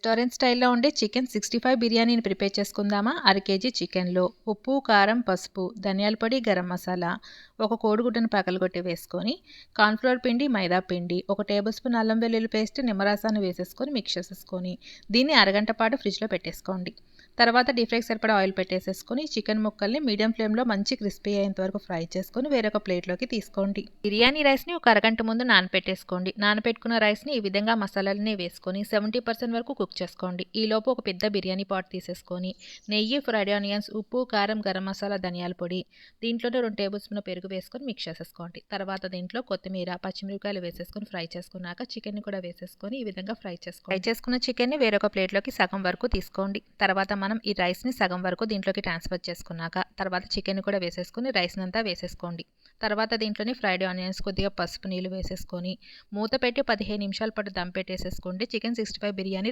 Restaurant స్టైల్లో ఉండే chicken 65 బిర్యానీని ప్రిపేర్ చేసుకుందామా? అర కేజీ చికెన్లో ఉప్పు, కారం, పసుపు, ధనియాల పొడి, గరం మసాలా, ఒక కోడిగుడ్డును పగలగొట్టి వేసుకొని, కార్న్‌ఫ్లోర్ పిండి, మైదా పిండి, ఒక టేబుల్ స్పూన్ అల్లం వెల్లుల్లి పేస్ట్, నిమ్మరసాన్ని వేసేసుకొని మిక్స్ చేసేసుకొని దీన్ని అరగంట పాటు ఫ్రిడ్జ్లో పెట్టేసుకోండి. తర్వాత డీప్ ఫ్రైకి సరిపడా ఆయిల్ పెట్టేసేసుకొని చికెన్ ముక్కల్ని మీడియం ఫ్లేమ్లో మంచి క్రిస్పీ అయ్యేంత వరకు ఫ్రై చేసుకొని వేరొక ప్లేట్లోకి తీసుకోండి. బిర్యానీ రైస్ని ఒక అరగంట ముందు నానపెట్టేసుకోండి. నానపెట్టుకున్న రైస్ని ఈ విధంగా మసాలాలని వేసుకొని 70% వరకు కుక్ చేసుకోండి. ఈలోపు ఒక పెద్ద బిర్యానీ పాట్ తీసేసుకొని నెయ్యి, ఫ్రైడ్ ఆనియన్స్, ఉప్పు, కారం, గరం మసాలా, ధనియాల పొడి, దీంట్లోనే 2 టేబుల్ స్పూన్ పెరుగు వేసుకొని మిక్స్ చేసేసుకోండి. తర్వాత దీంట్లో కొత్తిమీర, పచ్చిమిరపకాయలు వేసేసుకొని ఫ్రై చేసుకున్నాక చికెన్ని కూడా వేసేసుకొని ఈ విధంగా ఫ్రై చేసుకోండి. ఫ్రై చేసుకున్న చికెన్ని వేరొక ప్లేట్లోకి సగం వరకు తీసుకోండి. తర్వాత మనం ఈ రైస్ని సగం వరకు దీంట్లోకి ట్రాన్స్ఫర్ చేసుకున్నాక తర్వాత చికెన్ కూడా వేసేసుకొని రైస్ని అంతా వేసేసుకోండి. తర్వాత దీంట్లోని ఫ్రైడ్ ఆనియన్స్, కొద్దిగా పసుపు నీళ్ళు వేసేసుకొని మూత పెట్టి 15 నిమిషాల పాటు దమ్ పెట్టేసేసుకోండి. చికెన్ 65 బిర్యానీ